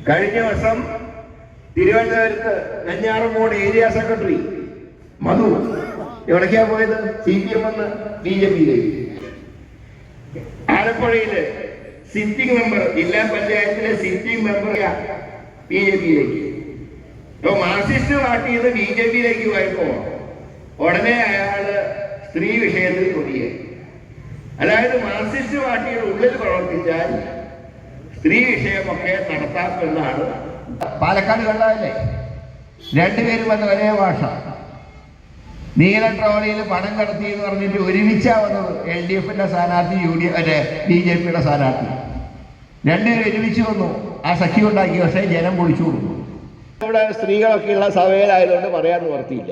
കഴിഞ്ഞ വർഷം തിരുവനന്തപുരത്ത് വെഞ്ഞാറമൂട് ഏരിയ സെക്രട്ടറി മധു എവിടേക്കാ പോയത്? CPM BJPയിലേക്ക്. ആലപ്പുഴയില് സിറ്റിംഗ് മെമ്പർ, ജില്ലാ പഞ്ചായത്തിലെ സിറ്റിംഗ് മെമ്പർ BJPയിലേക്ക്. ഇപ്പൊ മാർക്സിസ്റ്റ് പാർട്ടിയിൽ നിന്ന് BJPയിലേക്ക് പോയപ്പോ ഉടനെ അയാള് സ്ത്രീ വിഷയത്തിൽ കൊടിയെ. അതായത് മാർക്സിസ്റ്റ് പാർട്ടിയുടെ ഉള്ളിൽ പ്രവർത്തിച്ചാൽ സ്ത്രീ വിഷയമൊക്കെ നടത്താമെന്നാണ്. പാലക്കാട് കണ്ടതല്ലേ, രണ്ടുപേരും വന്ന ഒരേ ഭാഷ. നീല ട്രോളിയിൽ പണം കടത്തി എന്ന് പറഞ്ഞിട്ട് ഒരുമിച്ചാ വന്നത് LDFന്റെ സ്ഥാനാർത്ഥി, BJPയുടെ സ്ഥാനാർത്ഥി. രണ്ടുപേരും ഒരുമിച്ച് വന്നു, ആ സഖ്യം ഉണ്ടാക്കി. പക്ഷേ ജനം പൊളിച്ചു കൊടുത്തു. ഇവിടെ സ്ത്രീകളൊക്കെയുള്ള സഭയിലായതുകൊണ്ട് പറയാൻ നിവർത്തിയില്ല.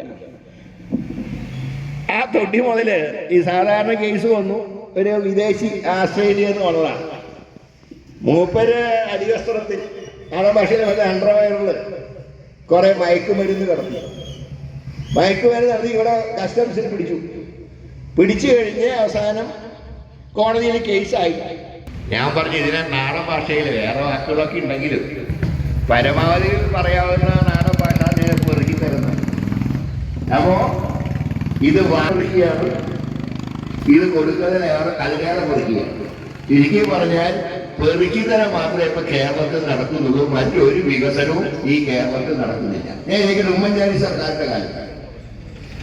ആ തൊട്ടി മുതല് ഈ സാധാരണ കേസ് വന്നു. ഒരു വിദേശി ആസ്ട്രേലിയ എന്ന് വന്നതാണ്. മൂപ്പര് അടിവസ്ത്രത്തിൽ ആളെ ഭാഷയിൽ അണ്ടർവെയറിൽ കുറെ മയക്കുമരുന്ന് കടത്തി. മയക്കുമരുന്ന് നടത്തി ഇവിടെ കസ്റ്റംസിൽ പിടിച്ചു കഴിഞ്ഞ് അവസാനം കോടതിയിൽ കേസായി. ഞാൻ പറഞ്ഞു, ഇതിനെ നാടൻ ഭാഷയിൽ വേറെ വാക്കുകളൊക്കെ ഉണ്ടെങ്കിലും പരമാവധി പറയാവുന്ന നാടൻ ഭാഷ ഞാൻ പെറുക്കി തരുന്നത്. അപ്പോ ഇത് വാങ്ങിയാണ്, ഇത് കൊടുക്കുന്നതിനേറെ കല്യാണം പെറുക്കിയാണ്. ചുരുക്കി പറഞ്ഞാൽ പെറുക്കിത്തരം മാത്രമേ ഇപ്പൊ കേരളത്തിൽ നടക്കുന്നുള്ളൂ. മറ്റൊരു വികസനവും ഈ കേരളത്തിൽ നടക്കുന്നില്ല. ഞാൻ എനിക്ക് ഉമ്മൻചാണ്ടി സർക്കാരിന്റെ കാലത്ത്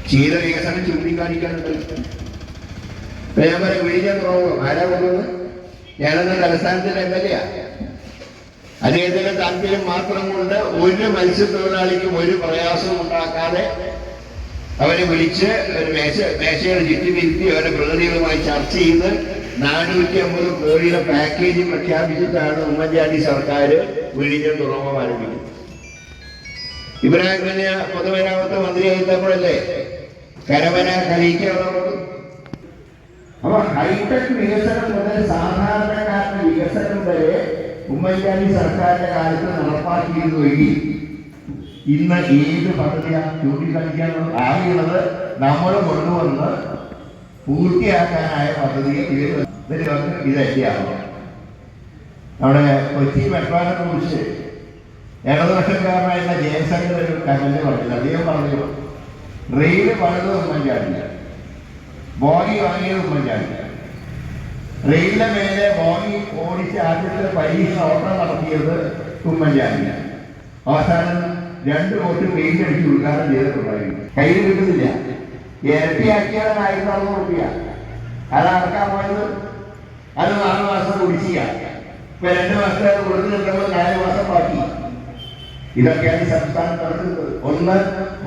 ക്ഷീര വികസനം ചൂണ്ടിക്കാണിക്കാനുണ്ട്. ഞാൻ പറയാം, വിഴിഞ്ഞ തുറമുഖം ആരാ കൊണ്ടുവന്ന്? ഞാനന്ന് തലസ്ഥാനത്തിന്റെ MLA. അദ്ദേഹത്തിന്റെ താല്പര്യം മാത്രം കൊണ്ട് ഒരു മത്സ്യത്തൊഴിലാളിക്കും ഒരു പ്രയാസവും ഉണ്ടാക്കാതെ അവരെ വിളിച്ച് ഒരു മേശയുടെ ചുറ്റുമിരുത്തി അവരുടെ പ്രതിനിധികളുമായി ചർച്ച ചെയ്ത് 450 കോടിയുടെ പാക്കേജ് പ്രഖ്യാപിച്ചിട്ടാണ് ഉമ്മൻചാണ്ടി സർക്കാർ വിഴിഞ്ഞം തുറമുഖം ആരംഭിക്കുന്നത്. ഇബ്രാഹിം കുഞ്ഞ് പൊതുമരാമത്ത് മന്ത്രിയായിരുന്നപ്പോഴല്ലേ കരമന ഖലീക്കാവുന്നത്. അപ്പൊ ഹൈടെക് വികസനം മുതൽ സാധാരണക്കാരുടെ വികസനം വരെ ഉമ്മൻചാണ്ടി സർക്കാരിന്റെ കാലത്ത് നടപ്പാക്കിയിരുന്നുവെങ്കിൽ ഇന്ന് ഏത് പദ്ധതിയാണ് ചൂണ്ടിക്കാണിക്കാൻ ആകുന്നത്? നമ്മൾ കൊണ്ടുവന്ന് പൂർത്തിയാക്കാനായ പദ്ധതികൾ ഇതൊക്കെയാണ്. നമ്മുടെ കൊച്ചി മെട്രോനെ കുറിച്ച് ഇടതുപക്ഷക്കാരനായിരുന്ന ജയശങ്കർ ഒരു കമന്റ് പറഞ്ഞത്. അദ്ദേഹം പറഞ്ഞു, റെയില് പണിത് ഉമ്മൻചാണ്ടി, ബോഗി വാങ്ങിയത് ഉമ്മൻചാണ്ടി, റെയിലിന്റെ മേലെ ബോഗി ഓടിച്ച് ആദ്യത്തെ പരീക്ഷ ഓട്ടം നടത്തിയത് ഉമ്മൻചാണ്ടി. അവസാനം 2 വോട്ട് പെയിന്റ് അടിച്ച് ഉദ്ഘാടനം ചെയ്തിട്ടുണ്ടായിരുന്നു. കയ്യിൽ കിട്ടുന്നില്ല. ഇരട്ടിയാക്കിയാണ് 1600 രൂപ. അത് അടക്കാൻ പോയത്. അത് 4 മാസം കുടിശ്ശിക. ഇപ്പൊ 2 മാസത്തേക്ക് കൊടുത്തു കിട്ടുമ്പോൾ 4 മാസം ബാക്കി. ഇതൊക്കെയാണ് സംസ്ഥാനം നടക്കുന്നത്. ഒന്ന്,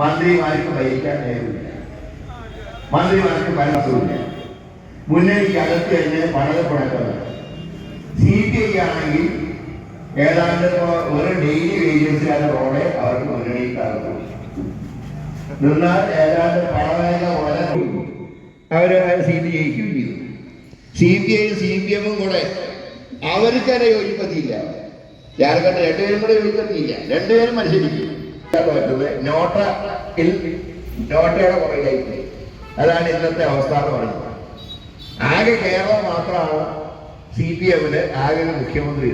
മന്ത്രിമാർക്ക് ഭരിക്കാൻ നേരമില്ല, മന്ത്രിമാർക്ക് ഭരണമില്ല, മുന്നണിക്ക് അകത്ത് തന്നെ പണതപ്പണക്കുന്നത്. CPI ആണെങ്കിൽ ഏതാണ്ട് ഒരു ഡെയിലി വേജൻസിലാണ് റോഡ് അവർക്ക് മുന്നണിക്കാറുള്ളൂ. നിന്നാൽ ഏതാണ്ട് പണവേല പോലെ അവര് സീറ്റ് ജയിക്കുകയും ചെയ്തു. CPI CPM കൂടെ അവർക്ക് തന്നെ യോജിപ്പത്തിയില്ല. ജാർഖണ്ഡ് 2 പേരും കൂടെ യോജിപ്പത്തിയില്ല. 2 പേരും മത്സരിക്കും. നോട്ടയുടെ പുറകിലായി. അതാണ് ഇന്നത്തെ അവസ്ഥ എന്ന് പറയുന്നത്. ആകെ കേരളം മാത്രമാണ് CPMന് ആകെ മുഖ്യമന്ത്രി.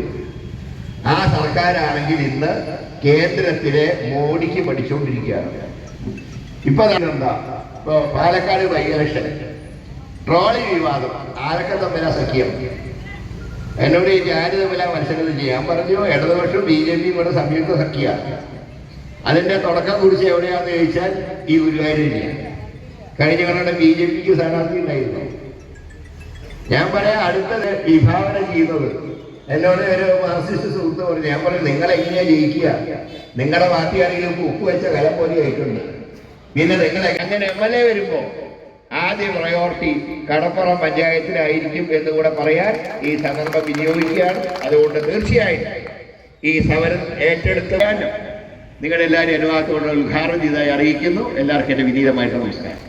ആ സർക്കാരാണെങ്കിൽ ഇന്ന് കേന്ദ്രത്തിലെ മോഡിക്ക് പഠിച്ചുകൊണ്ടിരിക്കുകയാണ്. ഇപ്പൊ എന്താ, ഇപ്പൊ പാലക്കാട് ബൈ-ഇലക്ഷൻ, ട്രോളി വിവാദം, ആരൊക്കെ തമ്മിലാ സഖ്യം? എന്നോട് ആര് തമ്മിലാ മത്സരം ചെയ്യാൻ പറഞ്ഞു? ഇടതുപക്ഷം BJPയും കൂടെ സംയുക്ത സഖ്യമാണ്. അതിന്റെ തുടക്കം കുറിച്ച് എവിടെയാന്ന് ചോദിച്ചാൽ ഈ ഗുരുവായൂരില്ല. കഴിഞ്ഞ കാലത്ത് BJPക്ക് സ്ഥാനാർത്ഥി ഉണ്ടായിരുന്നു. ഞാൻ പറയാം, അടുത്തത് വിഭാവന ചെയ്യുന്നത് എന്നോട് ഒരു മാർക്സിസ്റ്റ് സുഹൃത്ത് പറഞ്ഞു. ഞാൻ പറഞ്ഞു, നിങ്ങളെങ്ങനെയാ ജയിക്കുക? നിങ്ങളുടെ പാർട്ടി ആണെങ്കിലും ഉപ്പ് വെച്ച കലം പോലെ ആയിട്ടുണ്ട്. പിന്നെ നിങ്ങൾ അങ്ങനെ MLA വരുമ്പോ ആദ്യ പ്രയോറിറ്റി കടപ്പുറം പഞ്ചായത്തിലായിരിക്കും എന്നുകൂടെ പറയാൻ ഈ സന്ദർഭം വിനിയോഗിക്കുകയാണ്. അതുകൊണ്ട് തീർച്ചയായും ഈ സമരം ഏറ്റെടുക്കാനും നിങ്ങളെല്ലാവരും അനുവാദത്തോടെ ഉദ്ഘാടനം ചെയ്തതായി അറിയിക്കുന്നു. എല്ലാവർക്കും എൻ്റെ വിനീതമായിട്ട് നമസ്കാരം.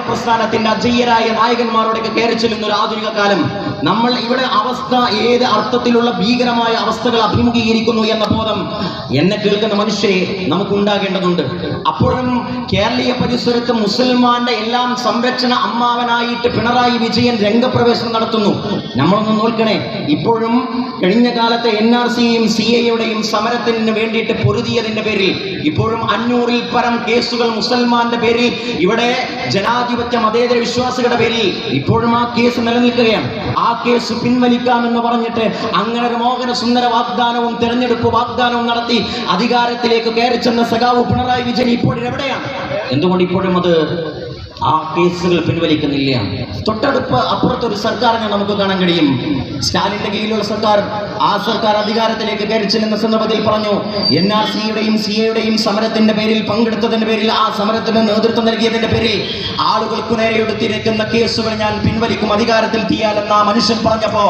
പ്രസ്ഥാനത്തിന്റെ അജയ്യരായ നായകന്മാരോടൊക്കെ കയറി ചെല്ലുന്ന ഒരു ആധുനിക കാലം. നമ്മൾ ഇവിടെ അവസ്ഥ ഏത് അർത്ഥത്തിലുള്ള ഭീകരമായ അവസ്ഥകൾ അഭിമുഖീകരിക്കുന്നു എന്ന ബോധം എന്നെ കേൾക്കുന്ന മനുഷ്യരെ നമുക്കുണ്ടാകേണ്ടതുണ്ട്. അപ്പോഴും കേരളീയ പരിസരത്ത് മുസൽമാന്റെ എല്ലാം സംരക്ഷണ അമ്മാവനായിട്ട് പിണറായി വിജയൻ രംഗപ്രവേശനം നടത്തുന്നു. നമ്മളൊന്ന് നോക്കണേ, ഇപ്പോഴും കഴിഞ്ഞ കാലത്തെ NRCയും CAയുടെയും സമരത്തിന് വേണ്ടിയിട്ട് പൊരുതിയതിന്റെ പേരിൽ ഇപ്പോഴും 500-ൽ പരം കേസുകൾ മുസൽമാന്റെ പേരിൽ ഇവിടെ ജനാധിപത്യ മതേതര വിശ്വാസികളുടെ പേരിൽ ഇപ്പോഴും ആ കേസ് നിലനിൽക്കുകയാണ്. ആ കേസ് പിൻവലിക്കാമെന്ന് പറഞ്ഞിട്ട് അങ്ങനെ ഒരു മോഹന സുന്ദര വാഗ്ദാനവും തെരഞ്ഞെടുപ്പ് വാഗ്ദാനവും നടത്തി അധികാരത്തിലേക്ക് കയറി ചെന്ന സഖാവ് പിണറായി വിജയൻ ഇപ്പോഴും എവിടെയാണ്? എന്തുകൊണ്ട് ഇപ്പോഴും അത് ആ കേസുകൾ പിൻവലിക്കുന്നില്ല? തൊട്ടടുപ്പ് അപ്പുറത്തൊരു സർക്കാരിനെ നമുക്ക് കാണാൻ കഴിയും. സ്റ്റാലിന്റെ കീഴിലുള്ള സർക്കാർ. ആ സർക്കാർ അധികാരത്തിലേക്ക് കയറി ചെല്ലുന്ന സന്ദർഭത്തിൽ പറഞ്ഞു, NRCയുടെയും CAയുടെയും സമരത്തിന്റെ പേരിൽ പങ്കെടുത്തതിന്റെ പേരിൽ, ആ സമരത്തിന് നേതൃത്വം നൽകിയതിന്റെ പേരിൽ ആളുകൾക്ക് നേരെ എടുത്തിരിക്കുന്ന കേസുകൾ ഞാൻ പിൻവലിക്കും അധികാരത്തിൽ എത്തിയാലെന്ന് ആ മനുഷ്യൻ പറഞ്ഞപ്പോ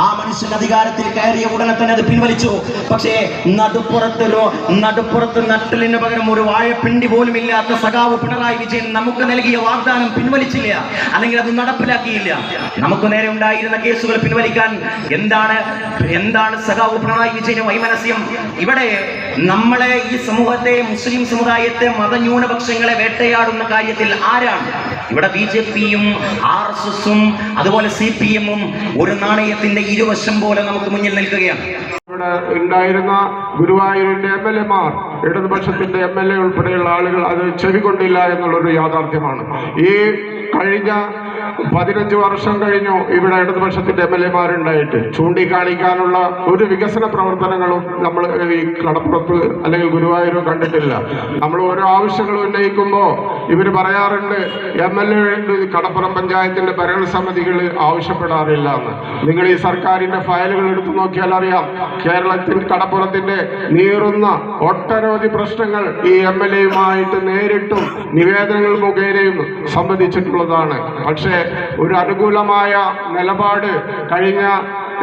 ആ മനുഷ്യൻ അധികാരത്തിൽ കയറിയ ഉടനെ തന്നെ അത് പിൻവലിച്ചു. പക്ഷേ നടുപ്പുറത്ത് നട്ടലിന് പകരം ഒരു വാഴപ്പിണ്ടി പോലും ഇല്ലാത്ത സഖാവ് പിണറായി വിജയൻ നമുക്ക് നൽകിയ വാഗ്ദാനം പിൻവലിച്ചില്ല, അല്ലെങ്കിൽ അത് നടപ്പിലാക്കിയില്ല. നമുക്ക് നേരെ ഉണ്ടായിരുന്ന കേസുകൾ പിൻവലിക്കാൻ എന്താണ് സഖാവ് പിണറായി വിജയന് വൈമനസ്യം? ഇവിടെ നമ്മളെ ഈ സമൂഹത്തെ, മുസ്ലിം സമുദായത്തെ, മതന്യൂനപക്ഷങ്ങളെ വേട്ടയാടുന്ന കാര്യത്തിൽ ആരാണ്? ഇവിടെ BJPയും RSSും അതുപോലെ CPMും ഒരു നാണയത്തിന്റെ ഇരുവശം പോലെ നമുക്ക് മുന്നിൽ നിൽക്കുകയാണ്. ഇവിടെ ഉണ്ടായിരുന്ന ഗുരുവായൂരിന്റെ MLAമാർ, ഇടതുപക്ഷത്തിന്റെ MLA ഉൾപ്പെടെയുള്ള ആളുകൾ അത് ചെവികൊണ്ടില്ല എന്നുള്ളൊരു യാഥാർത്ഥ്യമാണ്. ഈ കഴിഞ്ഞ 15 വർഷം കഴിഞ്ഞു ഇവിടെ ഇടതുപക്ഷത്തിന്റെ MLAമാരുണ്ടായിട്ട്. ചൂണ്ടിക്കാണിക്കാനുള്ള ഒരു വികസന പ്രവർത്തനങ്ങളും നമ്മൾ ഈ കടപ്പുറത്ത് അല്ലെങ്കിൽ ഗുരുവായൂരോ കണ്ടിട്ടില്ല. നമ്മൾ ഓരോ ആവശ്യങ്ങൾ ഉന്നയിക്കുമ്പോൾ ഇവർ പറയാറുണ്ട്, MLA കടപ്പുറം പഞ്ചായത്തിന്റെ ഭരണസമിതികൾ ആവശ്യപ്പെടാറില്ല എന്ന്. നിങ്ങൾ ഈ സർക്കാരിന്റെ ഫയലുകൾ എടുത്തു നോക്കിയാൽ അറിയാം, കേരളത്തിന്റെ കടപ്പുറത്തിന്റെ നീറുന്ന ഒട്ടനവധി പ്രശ്നങ്ങൾ ഈ MLAയുമായിട്ട് നേരിട്ടും നിവേദനങ്ങൾ മുഖേനയും സംബന്ധിച്ചിട്ടുള്ളതാണ്. പക്ഷേ ഒരു അനുകൂലമായ നിലപാട് കഴിഞ്ഞ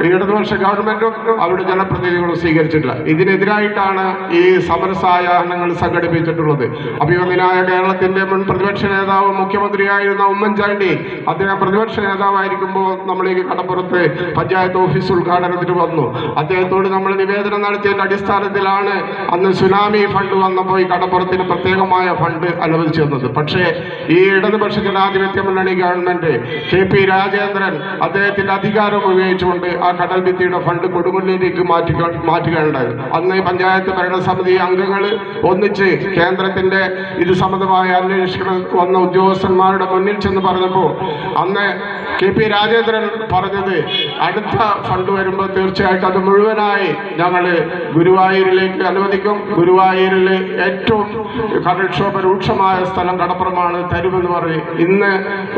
ഇടതുപക്ഷ ഗവൺമെന്റും അവരുടെ ജനപ്രതിനിധികളും സ്വീകരിച്ചിട്ടില്ല. ഇതിനെതിരായിട്ടാണ് ഈ സമരസായാഹ്നങ്ങൾ സംഘടിപ്പിച്ചിട്ടുള്ളത്. അഭിമന്യനായ കേരളത്തിന്റെ മുൻ പ്രതിപക്ഷ നേതാവ്, മുഖ്യമന്ത്രിയായിരുന്ന ഉമ്മൻചാണ്ടി, അദ്ദേഹം പ്രതിപക്ഷ നേതാവായിരിക്കുമ്പോൾ നമ്മൾ ഈ കടപ്പുറത്ത് പഞ്ചായത്ത് ഓഫീസ് ഉദ്ഘാടനത്തിന് വന്നു. അദ്ദേഹത്തോട് നമ്മൾ നിവേദനം നടത്തിയതിന്റെ അടിസ്ഥാനത്തിലാണ് അന്ന് സുനാമി ഫണ്ട് വന്നപ്പോൾ ഈ കടപ്പുറത്തിന് പ്രത്യേകമായ ഫണ്ട് അനുവദിച്ചു തന്നത്. പക്ഷേ ഈ ഇടതുപക്ഷ ജനാധിപത്യ മുന്നണി ഗവൺമെന്റ് KP രാജേന്ദ്രൻ അദ്ദേഹത്തിന്റെ അധികാരം ഉപയോഗിച്ചുകൊണ്ട് ആ കടൽ ഭിത്തിയുടെ ഫണ്ട് കൊടുങ്ങല്ലൂരിലേക്ക് മാറ്റുകയുണ്ടായത്. അന്ന് പഞ്ചായത്ത് ഭരണസമിതി അംഗങ്ങൾ ഒന്നിച്ച് കേന്ദ്രത്തിന്റെ ഇത് സംബന്ധമായ അന്വേഷണം വന്ന ഉദ്യോഗസ്ഥന്മാരുടെ മുന്നിൽ ചെന്ന് പറഞ്ഞപ്പോൾ അന്ന് KP രാജേന്ദ്രൻ പറഞ്ഞത്, അടുത്ത ഫണ്ട് വരുമ്പോൾ തീർച്ചയായിട്ടും അത് മുഴുവനായി ഞങ്ങൾ ഗുരുവായൂരിലേക്ക് അനുവദിക്കും. ഗുരുവായൂരിൽ ഏറ്റവും കടൽക്ഷോഭ രൂക്ഷമായ സ്ഥലം കടപ്പുറമാണ്, തരുമെന്ന് പറയും. ഇന്ന്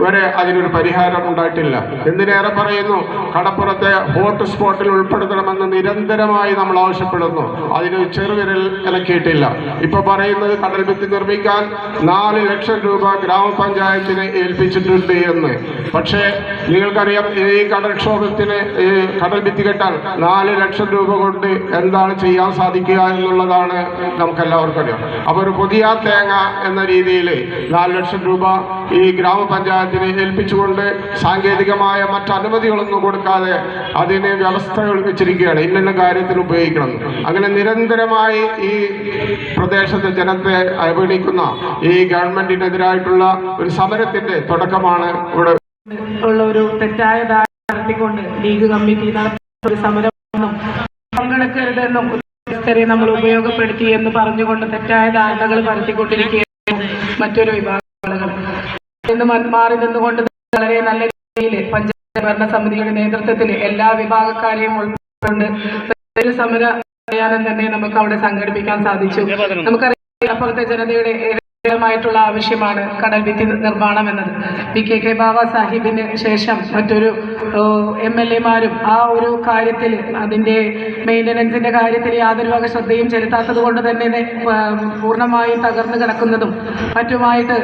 വരെ അതിനൊരു പരിഹാരം ഉണ്ടായിട്ടില്ല. എന്തിനേറെ പറയുന്നു, കടപ്പുറത്തെ ഹോട്ട്സ്പോട്ടിൽ ഉൾപ്പെടുത്തണമെന്ന് നിരന്തരമായി നമ്മൾ ആവശ്യപ്പെടുന്നു. അതിന് ചെറുവിരൽ ഇറക്കിയിട്ടില്ല. ഇപ്പൊ പറയുന്നത് കടൽ ഭിത്തി നിർമ്മിക്കാൻ 4 ലക്ഷം രൂപ ഗ്രാമപഞ്ചായത്തിനെ ഏൽപ്പിച്ചിട്ടുണ്ട് എന്ന്. പക്ഷേ നിങ്ങൾക്കറിയാം, ഈ കടൽക്ഷോഭത്തിന് ഈ കടൽ ഭിത്തി കെട്ടാൻ 4 ലക്ഷം രൂപ കൊണ്ട് എന്താണ് ചെയ്യാൻ സാധിക്കുക എന്നുള്ളതാണ് നമുക്കെല്ലാവർക്കും അറിയാം. അപ്പോൾ ഒരു പുതിയ തേങ്ങ എന്ന രീതിയിൽ 4 ലക്ഷം രൂപ ഈ ഗ്രാമപഞ്ചായത്തിനെ ഏൽപ്പിച്ചുകൊണ്ട് സാങ്കേതികമായ മറ്റനുമതികളൊന്നും കൊടുക്കാതെ അതിന് വ്യവസ്ഥകൾ വെച്ചിരിക്കുകയാണ്, ഇന്ന കാര്യത്തിന് ഉപയോഗിക്കണം. അങ്ങനെ നിരന്തരമായി ഈ പ്രദേശത്തെ ജനത്തെ അവഗണിക്കുന്ന ഈ ഗവൺമെന്റിനെതിരായിട്ടുള്ള ഒരു സമരത്തിന്റെ തുടക്കമാണ് ഇവിടെ ഉള്ള ഒരു തെറ്റായ ധാരണ നടത്തിക്കൊണ്ട് ലീഗ് കമ്മിറ്റി നടത്തിയ ഒരു സമരമൊന്നും പങ്കെടുക്കരുതെന്നും ഉദ്യോഗസ്ഥരെ നമ്മൾ ഉപയോഗപ്പെടുത്തി എന്ന് പറഞ്ഞുകൊണ്ട് തെറ്റായ ധാരണകൾ പരത്തിക്കൊണ്ടിരിക്കുകയാണ് മറ്റൊരു വിഭാഗം ആളുകൾ. ഇന്ന് മാറി നിന്നുകൊണ്ട് വളരെ നല്ല രീതിയിൽ പഞ്ചായത്ത് ഭരണസമിതിയുടെ നേതൃത്വത്തിൽ എല്ലാ വിഭാഗക്കാരെയും ഉൾപ്പെട്ടുകൊണ്ട് ഒരു സമര പ്രയാണം തന്നെ നമുക്ക് അവിടെ സംഘടിപ്പിക്കാൻ സാധിച്ചു. നമുക്കറിയാം, അപ്പുറത്തെ ജനതയുടെ ായിട്ടുള്ള ആവശ്യമാണ് കടൽ ഭിത്തി നിർമ്മാണം എന്നത്. PKK ബാബ സാഹിബിന് ശേഷം മറ്റൊരു MLAമാരും ആ ഒരു കാര്യത്തിൽ, അതിൻ്റെ മെയിൻ്റനൻസിൻ്റെ കാര്യത്തിൽ യാതൊരു വക ശ്രദ്ധയും ചെലുത്താത്തത് കൊണ്ട് തന്നെ പൂർണ്ണമായും തകർന്നു കിടക്കുന്നതും മറ്റുമായിട്ട്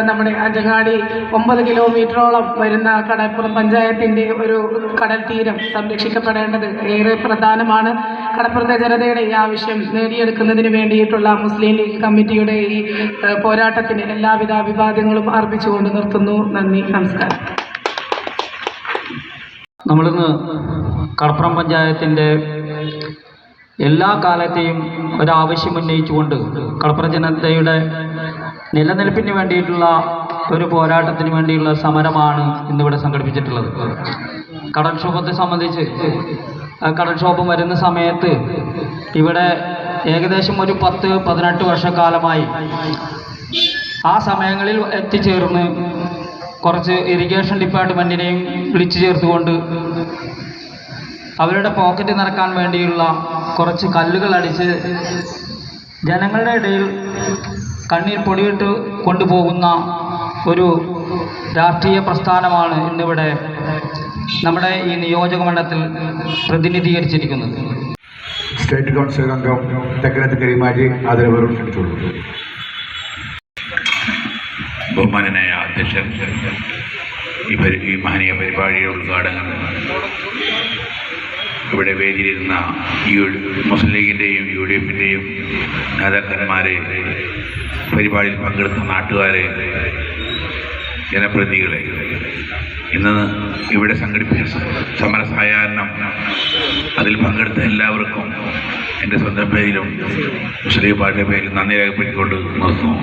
നമ്മുടെ അഞ്ചങ്ങാടി 9 കിലോമീറ്ററോളം വരുന്ന കടപ്പുറം പഞ്ചായത്തിൻ്റെ ഒരു കടൽ തീരം സംരക്ഷിക്കപ്പെടേണ്ടത് ഏറെ പ്രധാനമാണ്. കടപ്പുറത്തെ ജനതയുടെ ഈ ആവശ്യം നേടിയെടുക്കുന്നതിന് വേണ്ടിയിട്ടുള്ള മുസ്ലിം ലീഗ് കമ്മിറ്റിയുടെ ഈ പോരാട്ടത്തിന് എല്ലാവിധ അഭിവാദ്യങ്ങളും അർപ്പിച്ചുകൊണ്ട് നിർത്തുന്നു. നന്ദി, നമസ്കാരം. നമ്മളിന്ന് കടപ്പുറം പഞ്ചായത്തിൻ്റെ എല്ലാ കാലത്തെയും ഒരാവശ്യം ഉന്നയിച്ചുകൊണ്ട് കടപ്പുറം ജനതയുടെ നിലനിൽപ്പിന് വേണ്ടിയിട്ടുള്ള ഒരു പോരാട്ടത്തിന് വേണ്ടിയുള്ള സമരമാണ് ഇന്നിവിടെ സംഘടിപ്പിച്ചിട്ടുള്ളത്. കടൽക്ഷോഭത്തെ സംബന്ധിച്ച് കടൽക്ഷോഭം വരുന്ന സമയത്ത് ഇവിടെ ഏകദേശം ഒരു 10-18 വർഷക്കാലമായി ആ സമയങ്ങളിൽ എത്തിച്ചേർന്ന് കുറച്ച് ഇറിഗേഷൻ ഡിപ്പാർട്ട്മെൻറ്റിനെയും വിളിച്ചു ചേർത്തുകൊണ്ട് അവരുടെ പോക്കറ്റ് നിറക്കാൻ വേണ്ടിയുള്ള കുറച്ച് കല്ലുകൾ അടിച്ച് ജനങ്ങളുടെ ഇടയിൽ കണ്ണീർ പൊടിയിട്ട് കൊണ്ടുപോകുന്ന ഒരു രാഷ്ട്രീയ പ്രസ്ഥാനമാണ് ഇന്നിവിടെ നമ്മുടെ ഈ നിയോജക മണ്ഡലത്തിൽ പ്രതിനിധീകരിച്ചിരിക്കുന്നത്. സ്റ്റേറ്റ് കൗൺസിൽ അംഗം തെക്കരത്ത് കൈമാറ്റി ആദരവോടെ ക്ഷണിച്ചോളൂ. ബഹുമാനനായ അധ്യക്ഷൻ, ഈ മഹനീയ പരിപാടിയുടെ ഉദ്ഘാടനം ഇവിടെ വേദിയിലിരുന്ന മുസ്ലിം ലീഗിൻ്റെയും UDFിൻ്റെയും നേതാക്കന്മാരെ, പരിപാടിയിൽ പങ്കെടുത്ത നാട്ടുകാരെ, ജനപ്രതിനിധികളെ, ഇന്ന് ഇവിടെ സംഘടിപ്പിച്ച സമരസായാഹ്നം അതിൽ പങ്കെടുത്ത എല്ലാവർക്കും എൻ്റെ സ്വന്തം പേരിലും മുസ്ലിം പാർട്ടിയുടെ പേരിലും നന്ദി രേഖപ്പെടുത്തിക്കൊണ്ട് നിർത്തുന്നു.